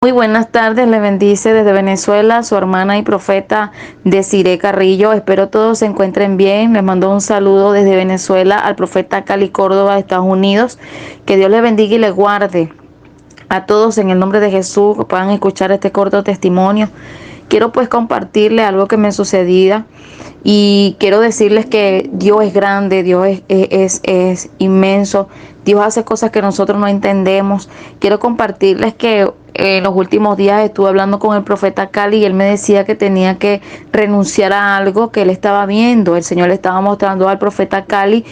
Muy buenas tardes, le bendice desde Venezuela su hermana y profeta Desiree Carrillo. Espero todos se encuentren bien. Les mando un saludo desde Venezuela al profeta Cali Córdoba de Estados Unidos. Que Dios les bendiga y les guarde a todos en el nombre de Jesús, que puedan escuchar este corto testimonio. Quiero pues compartirles algo que me sucedía y quiero decirles que Dios es grande, Dios es inmenso, Dios hace cosas que nosotros no entendemos. Quiero compartirles que en los últimos días estuve hablando con el profeta Cali y él me decía que tenía que renunciar a algo que él estaba viendo. El Señor le estaba mostrando al profeta Cali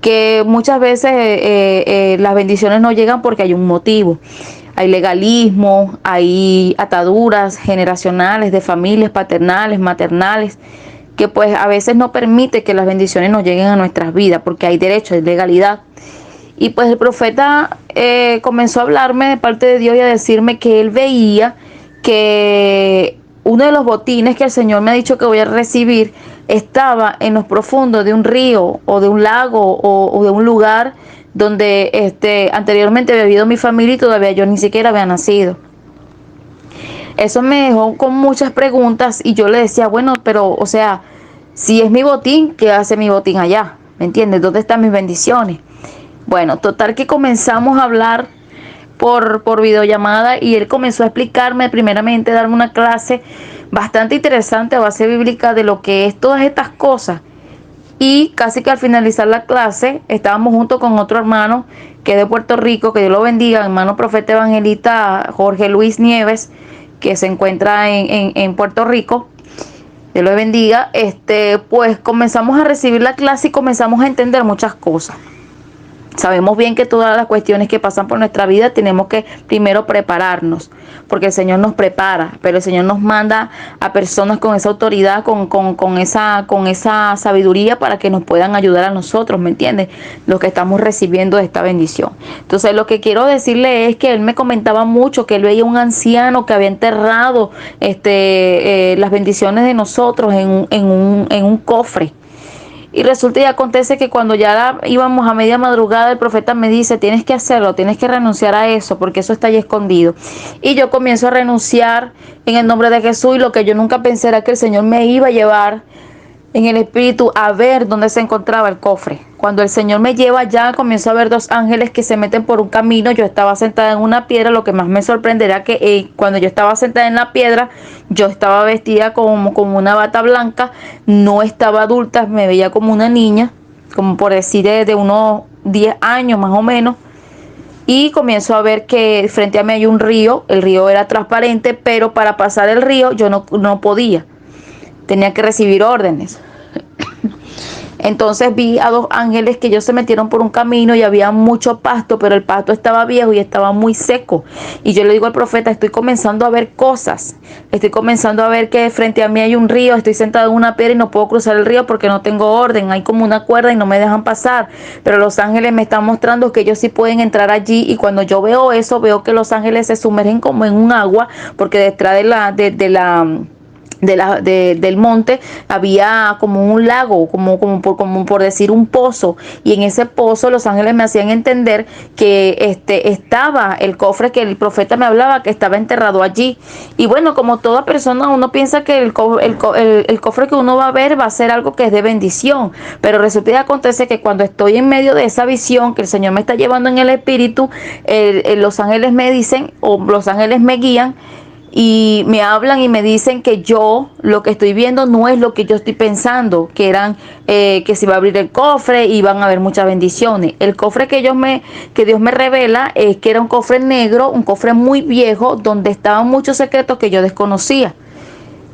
que muchas veces las bendiciones no llegan porque hay un motivo. Hay legalismo, hay ataduras generacionales de familias paternales, maternales, que pues a veces no permite que las bendiciones nos lleguen a nuestras vidas, porque hay derecho, hay legalidad. Y pues el profeta comenzó a hablarme de parte de Dios y a decirme que él veía que uno de los botines que el Señor me ha dicho que voy a recibir estaba en los profundos de un río o de un lago o de un lugar donde anteriormente había vivido mi familia y todavía yo ni siquiera había nacido. Eso me dejó con muchas preguntas y yo le decía, bueno, pero o sea, si es mi botín, ¿qué hace mi botín allá? ¿Me entiendes? ¿Dónde están mis bendiciones? Bueno, total que comenzamos a hablar por videollamada y él comenzó a explicarme, primeramente, darme una clase bastante interesante a base bíblica de lo que es todas estas cosas. Y casi que al finalizar la clase, estábamos junto con otro hermano que es de Puerto Rico, que Dios lo bendiga, hermano profeta evangelista Jorge Luis Nieves, que se encuentra en Puerto Rico. Dios lo bendiga. Pues comenzamos a recibir la clase y comenzamos a entender muchas cosas. Sabemos bien que todas las cuestiones que pasan por nuestra vida tenemos que primero prepararnos, porque el Señor nos prepara, pero el Señor nos manda a personas con esa autoridad, con esa sabiduría para que nos puedan ayudar a nosotros, ¿me entiendes? Los que estamos recibiendo de esta bendición. Entonces lo que quiero decirle es que él me comentaba mucho que él veía un anciano que había enterrado las bendiciones de nosotros en un cofre. Y resulta y acontece que cuando ya íbamos a media madrugada, el profeta me dice, tienes que hacerlo, tienes que renunciar a eso, porque eso está ahí escondido. Y yo comienzo a renunciar en el nombre de Jesús, y lo que yo nunca pensé era que el Señor me iba a llevar en el espíritu a ver dónde se encontraba el cofre. Cuando el Señor me lleva allá, comienzo a ver dos ángeles que se meten por un camino. Yo estaba sentada en una piedra. Lo que más me sorprenderá que cuando yo estaba sentada en la piedra, yo estaba vestida como una bata blanca. No estaba adulta, me veía como una niña, como por decir de unos 10 años más o menos. Y comienzo a ver que frente a mí hay un río. El río era transparente, pero para pasar el río yo no podía. Tenía que recibir órdenes. Entonces vi a dos ángeles que ellos se metieron por un camino y había mucho pasto, pero el pasto estaba viejo y estaba muy seco. Y yo le digo al profeta, estoy comenzando a ver cosas. Estoy comenzando a ver que frente a mí hay un río, estoy sentado en una piedra y no puedo cruzar el río porque no tengo orden. Hay como una cuerda y no me dejan pasar. Pero los ángeles me están mostrando que ellos sí pueden entrar allí, y cuando yo veo eso, veo que los ángeles se sumergen como en un agua, porque detrás del monte había como un lago, como por decir un pozo, y en ese pozo los ángeles me hacían entender que estaba el cofre que el profeta me hablaba, que estaba enterrado allí. Y bueno, como toda persona, uno piensa que el cofre que uno va a ver va a ser algo que es de bendición, pero resulta y acontece que cuando estoy en medio de esa visión que el Señor me está llevando en el espíritu, los ángeles me dicen, o los ángeles me guían y me hablan y me dicen que yo lo que estoy viendo no es lo que yo estoy pensando, que eran que se iba a abrir el cofre y van a haber muchas bendiciones. El cofre que Dios me revela es que era un cofre negro, un cofre muy viejo, donde estaban muchos secretos que yo desconocía.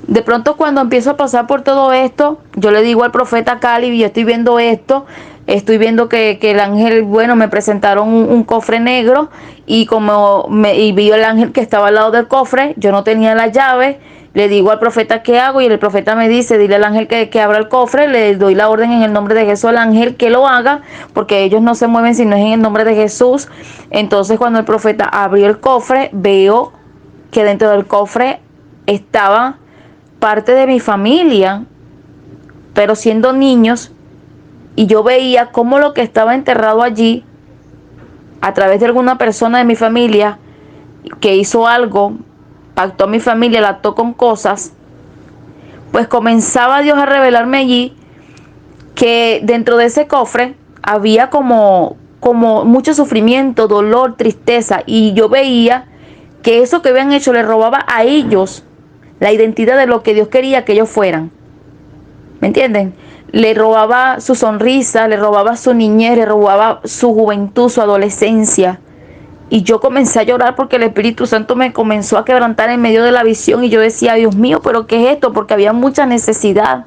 De pronto, cuando empiezo a pasar por todo esto, yo le digo al profeta Cali, yo estoy viendo esto, estoy viendo que el ángel, bueno, me presentaron un cofre negro, y y vi el ángel que estaba al lado del cofre, yo no tenía la llave. Le digo al profeta qué hago, y el profeta me dice, dile al ángel que abra el cofre. Le doy la orden en el nombre de Jesús al ángel que lo haga, porque ellos no se mueven si no es en el nombre de Jesús. Entonces, cuando el profeta abrió el cofre, veo que dentro del cofre estaba parte de mi familia, pero siendo niños, y yo veía cómo lo que estaba enterrado allí, a través de alguna persona de mi familia que hizo algo, impactó a mi familia, la ató con cosas, pues comenzaba Dios a revelarme allí que dentro de ese cofre había como mucho sufrimiento, dolor, tristeza, y yo veía que eso que habían hecho le robaba a ellos la identidad de lo que Dios quería que ellos fueran. ¿Me entienden? Le robaba su sonrisa, le robaba su niñez, le robaba su juventud, su adolescencia. Y yo comencé a llorar porque el Espíritu Santo me comenzó a quebrantar en medio de la visión, y yo decía, Dios mío, ¿pero qué es esto? Porque había mucha necesidad.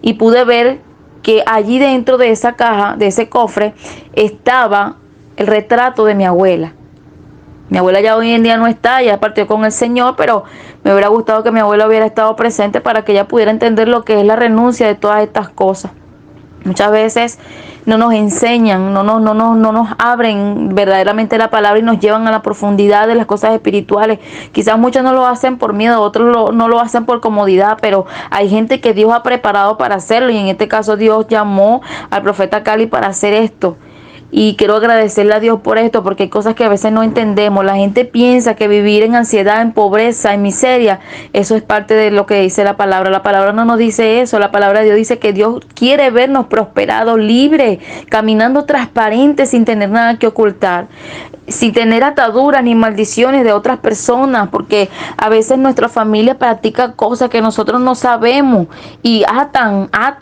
Y pude ver que allí dentro de esa caja, de ese cofre, estaba el retrato de mi abuela. Mi abuela ya hoy en día no está, ya partió con el Señor, pero me hubiera gustado que mi abuela hubiera estado presente para que ella pudiera entender lo que es la renuncia de todas estas cosas. Muchas veces no nos enseñan, no nos abren verdaderamente la palabra y nos llevan a la profundidad de las cosas espirituales. Quizás muchos no lo hacen por miedo, otros no lo hacen por comodidad, pero hay gente que Dios ha preparado para hacerlo, y en este caso Dios llamó al profeta Cali para hacer esto. Y quiero agradecerle a Dios por esto, porque hay cosas que a veces no entendemos. La gente piensa que vivir en ansiedad, en pobreza, en miseria, eso es parte de lo que dice la palabra. La palabra no nos dice eso. La palabra de Dios dice que Dios quiere vernos prosperados, libres, caminando transparentes, sin tener nada que ocultar, sin tener ataduras ni maldiciones de otras personas, porque a veces nuestra familia practica cosas que nosotros no sabemos y atan a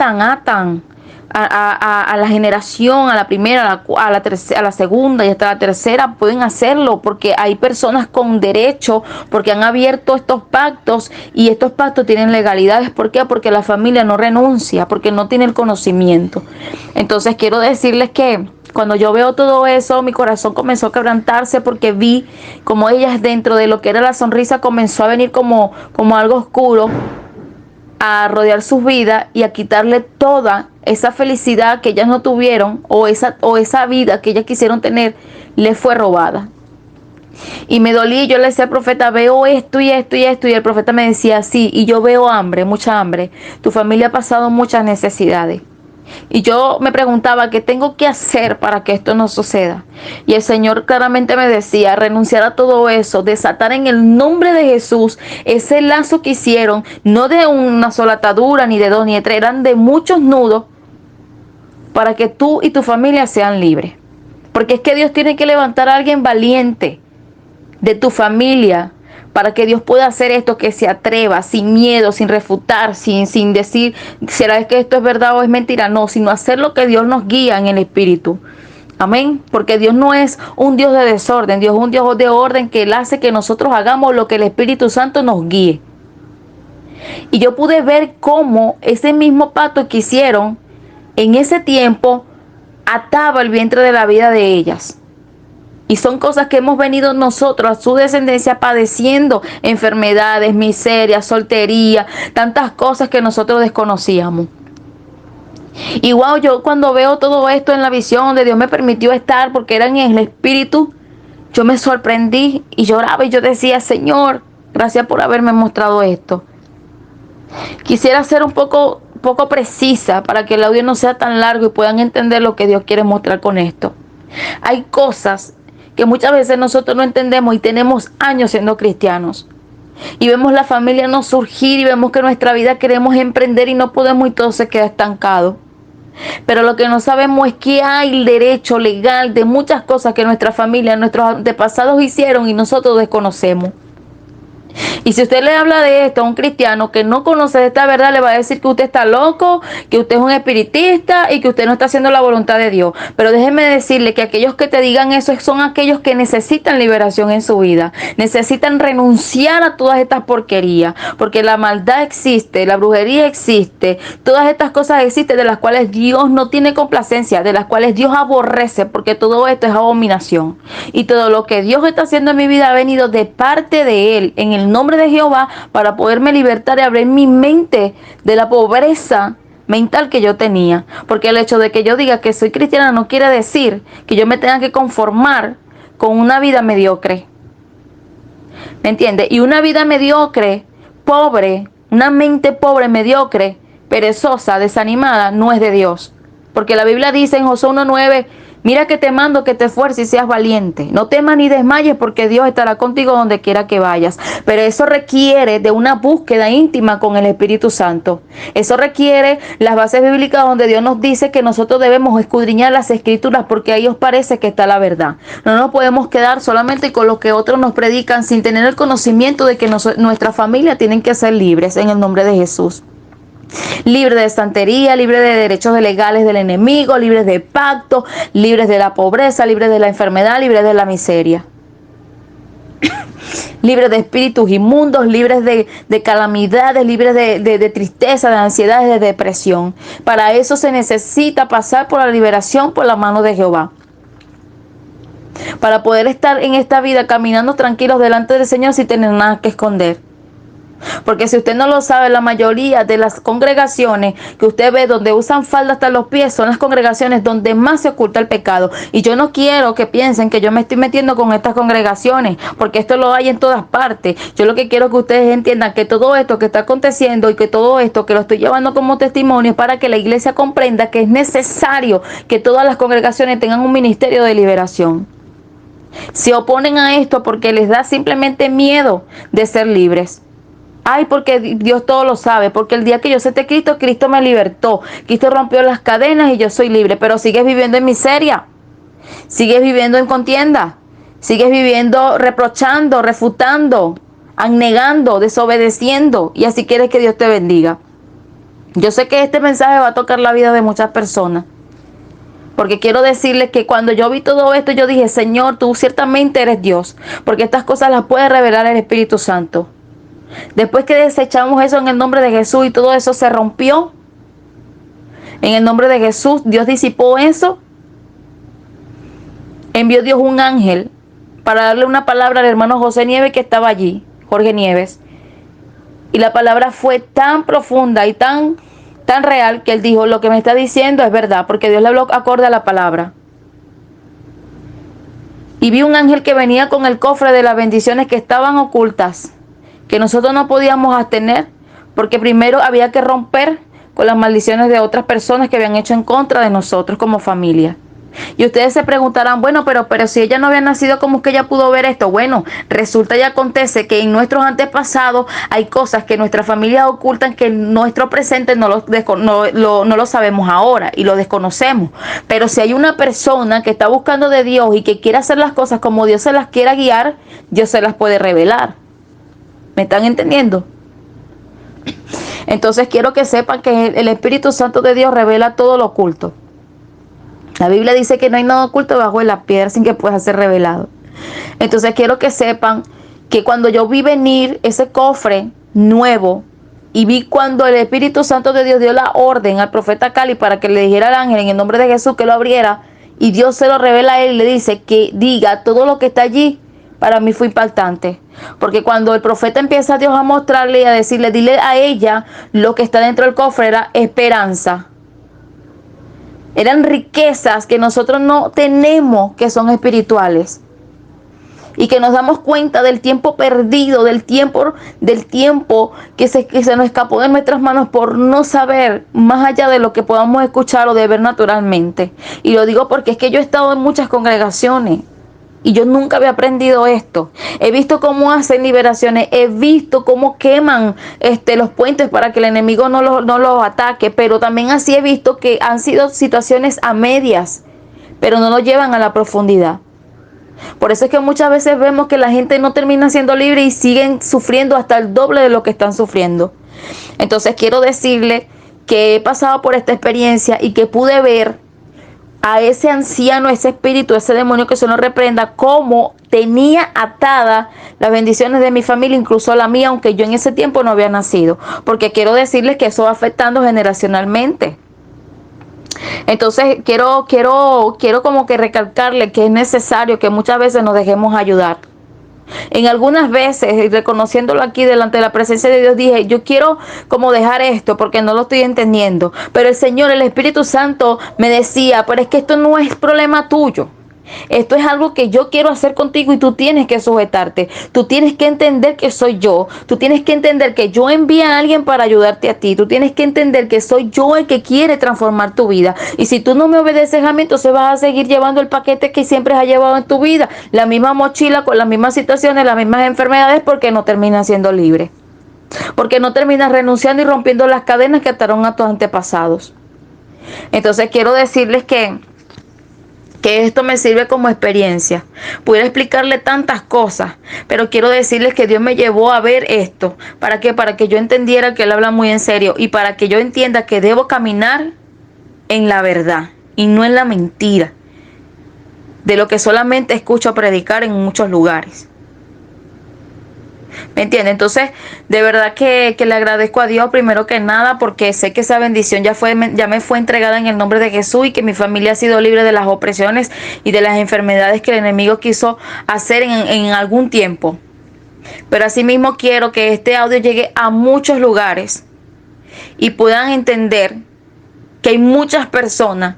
la generación, a la primera, a la segunda y hasta la tercera pueden hacerlo, porque hay personas con derecho, porque han abierto estos pactos, y estos pactos tienen legalidades. ¿Por qué? Porque la familia no renuncia, porque no tiene el conocimiento. Entonces quiero decirles que cuando yo veo todo eso, mi corazón comenzó a quebrantarse, porque vi como ellas, dentro de lo que era la sonrisa, comenzó a venir como algo oscuro a rodear sus vidas y a quitarle toda esa felicidad que ellas no tuvieron, o esa vida que ellas quisieron tener, les fue robada. Y me dolí, yo le decía al profeta, veo esto y esto y esto, y el profeta me decía, sí, y yo veo hambre, mucha hambre, tu familia ha pasado muchas necesidades. Y yo me preguntaba, ¿qué tengo que hacer para que esto no suceda? Y el Señor claramente me decía, renunciar a todo eso, desatar en el nombre de Jesús ese lazo que hicieron, no de una sola atadura, ni de dos, ni de tres, eran de muchos nudos, para que tú y tu familia sean libres. Porque es que Dios tiene que levantar a alguien valiente de tu familia, para que Dios pueda hacer esto, que se atreva, sin miedo, sin refutar, sin decir, ¿será que esto es verdad o es mentira? No, sino hacer lo que Dios nos guía en el Espíritu. Amén. Porque Dios no es un Dios de desorden, Dios es un Dios de orden, que Él hace que nosotros hagamos lo que el Espíritu Santo nos guíe. Y yo pude ver cómo ese mismo pacto que hicieron en ese tiempo ataba el vientre de la vida de ellas. Y son cosas que hemos venido nosotros, a su descendencia, padeciendo: enfermedades, miseria, soltería, tantas cosas que nosotros desconocíamos. Y wow, yo cuando veo todo esto en la visión donde Dios me permitió estar, porque era en el Espíritu, yo me sorprendí y lloraba, y yo decía, Señor, gracias por haberme mostrado esto. Quisiera ser un poco precisa para que el audio no sea tan largo y puedan entender lo que Dios quiere mostrar con esto. Hay cosas que muchas veces nosotros no entendemos, y tenemos años siendo cristianos, y vemos la familia no surgir, y vemos que nuestra vida queremos emprender y no podemos, y todo se queda estancado. Pero lo que no sabemos es que hay el derecho legal de muchas cosas que nuestra familia, nuestros antepasados hicieron y nosotros desconocemos. Y si usted le habla de esto a un cristiano que no conoce de esta verdad, le va a decir que usted está loco, que usted es un espiritista y que usted no está haciendo la voluntad de Dios. Pero déjeme decirle que aquellos que te digan eso son aquellos que necesitan liberación en su vida. Necesitan renunciar a todas estas porquerías, porque la maldad existe, la brujería existe, todas estas cosas existen, de las cuales Dios no tiene complacencia, de las cuales Dios aborrece, porque todo esto es abominación. Y todo lo que Dios está haciendo en mi vida ha venido de parte de Él, en el nombre de Jehová, para poderme libertar y abrir mi mente de la pobreza mental que yo tenía. Porque el hecho de que yo diga que soy cristiana no quiere decir que yo me tenga que conformar con una vida mediocre. ¿Me entiende? Y una vida mediocre, pobre, una mente pobre, mediocre, perezosa, desanimada, no es de Dios. Porque la Biblia dice en Josué 1:9, Mira que te mando que te esfuerces y seas valiente. No temas ni desmayes porque Dios estará contigo donde quiera que vayas. Pero eso requiere de una búsqueda íntima con el Espíritu Santo. Eso requiere las bases bíblicas donde Dios nos dice que nosotros debemos escudriñar las Escrituras porque a ellos parece que está la verdad. No nos podemos quedar solamente con lo que otros nos predican sin tener el conocimiento de que nuestra familia tienen que ser libres en el nombre de Jesús. Libre de santería, libre de derechos legales del enemigo, libres de pacto, libres de la pobreza, libres de la enfermedad, libres de la miseria. Libres de espíritus inmundos, libres de calamidades, libres de tristeza, de ansiedad, de depresión. Para eso se necesita pasar por la liberación por la mano de Jehová. Para poder estar en esta vida caminando tranquilos delante del Señor sin tener nada que esconder. Porque si usted no lo sabe, la mayoría de las congregaciones que usted ve donde usan falda hasta los pies son las congregaciones donde más se oculta el pecado. Y yo no quiero que piensen que yo me estoy metiendo con estas congregaciones, porque esto lo hay en todas partes. Yo lo que quiero es que ustedes entiendan que todo esto que está aconteciendo y que todo esto que lo estoy llevando como testimonio es para que la iglesia comprenda que es necesario que todas las congregaciones tengan un ministerio de liberación. Se oponen a esto porque les da simplemente miedo de ser libres. Ay, porque Dios todo lo sabe, porque el día que yo acepté a Cristo, Cristo me libertó. Cristo rompió las cadenas y yo soy libre, pero sigues viviendo en miseria, sigues viviendo en contienda, sigues viviendo reprochando, refutando, negando, desobedeciendo, y así quieres que Dios te bendiga. Yo sé que este mensaje va a tocar la vida de muchas personas, porque quiero decirles que cuando yo vi todo esto, yo dije, Señor, tú ciertamente eres Dios, porque estas cosas las puede revelar el Espíritu Santo. Después que desechamos eso en el nombre de Jesús y todo eso se rompió, en el nombre de Jesús, Dios disipó eso. Envió Dios un ángel para darle una palabra al hermano José Nieves que estaba allí, Jorge Nieves. Y la palabra fue tan profunda y tan real que él dijo, lo que me está diciendo es verdad, porque Dios le habló acorde a la palabra. Y vi un ángel que venía con el cofre de las bendiciones que estaban ocultas, que nosotros no podíamos obtener, porque primero había que romper con las maldiciones de otras personas que habían hecho en contra de nosotros como familia. Y ustedes se preguntarán, bueno, pero si ella no había nacido, ¿cómo es que ella pudo ver esto? Bueno, resulta y acontece que en nuestros antepasados hay cosas que nuestras familias ocultan que en nuestro presente no lo sabemos ahora y lo desconocemos. Pero si hay una persona que está buscando de Dios y que quiere hacer las cosas como Dios se las quiera guiar, Dios se las puede revelar. ¿Me están entendiendo? Entonces quiero que sepan que el Espíritu Santo de Dios revela todo lo oculto. La Biblia dice que no hay nada oculto bajo la piedra sin que pueda ser revelado. Entonces quiero que sepan que cuando yo vi venir ese cofre nuevo y vi cuando el Espíritu Santo de Dios dio la orden al profeta Cali para que le dijera al ángel en el nombre de Jesús que lo abriera, y Dios se lo revela a él y le dice que diga todo lo que está allí, para mí fue impactante. Porque cuando el profeta empieza a Dios a mostrarle y a decirle, dile a ella lo que está dentro del cofre, era esperanza. Eran riquezas que nosotros no tenemos, que son espirituales. Y que nos damos cuenta del tiempo perdido, del tiempo que se nos escapó de nuestras manos por no saber más allá de lo que podamos escuchar o de ver naturalmente. Y lo digo porque es que yo he estado en muchas congregaciones y yo nunca había aprendido esto. He visto cómo hacen liberaciones, he visto cómo queman los puentes para que el enemigo no los ataque, pero también así he visto que han sido situaciones a medias, pero no lo llevan a la profundidad. Por eso es que muchas veces vemos que la gente no termina siendo libre y siguen sufriendo hasta el doble de lo que están sufriendo. Entonces quiero decirle que he pasado por esta experiencia y que pude ver a ese anciano, ese espíritu, ese demonio que se nos reprenda, cómo tenía atada las bendiciones de mi familia, incluso la mía, aunque yo en ese tiempo no había nacido. Porque quiero decirles que eso va afectando generacionalmente. Entonces quiero como que recalcarle que es necesario que muchas veces nos dejemos ayudar. En algunas veces, reconociéndolo aquí delante de la presencia de Dios, dije, yo quiero como dejar esto porque no lo estoy entendiendo. Pero el Señor, el Espíritu Santo me decía, pero es que esto no es problema tuyo. Esto es algo que yo quiero hacer contigo y tú tienes que sujetarte. Tú tienes que entender que soy yo. Tú tienes que entender que yo envío a alguien para ayudarte a ti. Tú tienes que entender que soy yo el que quiere transformar tu vida. Y si tú no me obedeces a mí, entonces vas a seguir llevando el paquete que siempre has llevado en tu vida. La misma mochila con las mismas situaciones, las mismas enfermedades, porque no terminas siendo libre. Porque no terminas renunciando y rompiendo las cadenas que ataron a tus antepasados. Entonces quiero decirles que esto me sirve como experiencia. Pudiera explicarle tantas cosas, pero quiero decirles que Dios me llevó a ver esto. ¿Para qué? Para que yo entendiera que Él habla muy en serio y para que yo entienda que debo caminar en la verdad y no en la mentira, de lo que solamente escucho predicar en muchos lugares. ¿Me entiende? Entonces, de verdad que le agradezco a Dios primero que nada, porque sé que esa bendición ya me fue entregada en el nombre de Jesús y que mi familia ha sido libre de las opresiones y de las enfermedades que el enemigo quiso hacer en algún tiempo. Pero asimismo quiero que este audio llegue a muchos lugares y puedan entender que hay muchas personas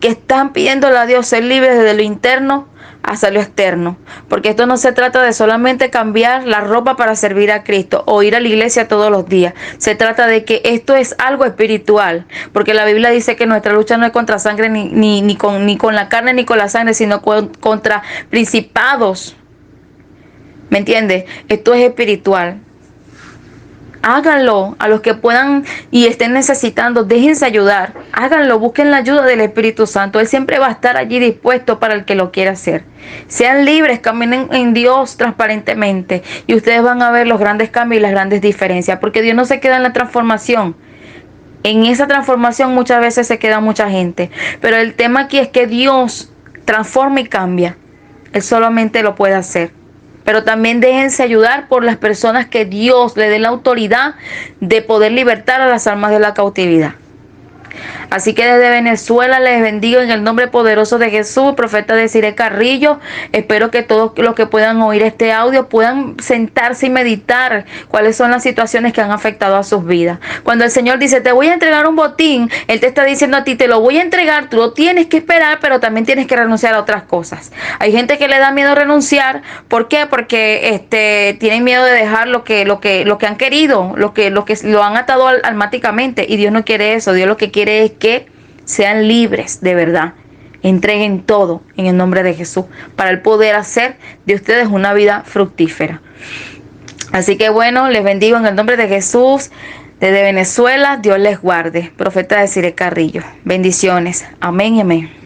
que están pidiéndole a Dios ser libres desde lo interno hacia lo externo, porque esto no se trata de solamente cambiar la ropa para servir a Cristo o ir a la iglesia todos los días. Se trata de que esto es algo espiritual, porque la Biblia dice que nuestra lucha no es contra sangre ni con la carne ni con la sangre, sino contra principados. ¿Me entiendes? Esto es espiritual. Háganlo, a los que puedan y estén necesitando, déjense ayudar, háganlo, busquen la ayuda del Espíritu Santo. Él siempre va a estar allí dispuesto para el que lo quiera hacer. Sean libres, caminen en Dios transparentemente y ustedes van a ver los grandes cambios y las grandes diferencias, porque Dios no se queda en la transformación. En esa transformación muchas veces se queda mucha gente, pero el tema aquí es que Dios transforma y cambia. Él solamente lo puede hacer. Pero también déjense ayudar por las personas que Dios le dé la autoridad de poder libertar a las almas de la cautividad. Así que desde Venezuela les bendigo en el nombre poderoso de Jesús, profeta Desiree Carrillo. Espero que todos los que puedan oír este audio puedan sentarse y meditar cuáles son las situaciones que han afectado a sus vidas. Cuando el Señor dice, te voy a entregar un botín, Él te está diciendo a ti, te lo voy a entregar, tú lo tienes que esperar, pero también tienes que renunciar a otras cosas. Hay gente que le da miedo renunciar. ¿Por qué? Porque tienen miedo de dejar lo que han querido, lo que lo han atado almáticamente, y Dios no quiere eso. Dios lo que quiere es que sean libres de verdad. Entreguen todo en el nombre de Jesús para el poder hacer de ustedes una vida fructífera. Así que bueno, les bendigo en el nombre de Jesús. Desde Venezuela, Dios les guarde. Profeta Desiree Carrillo. Bendiciones. Amén y amén.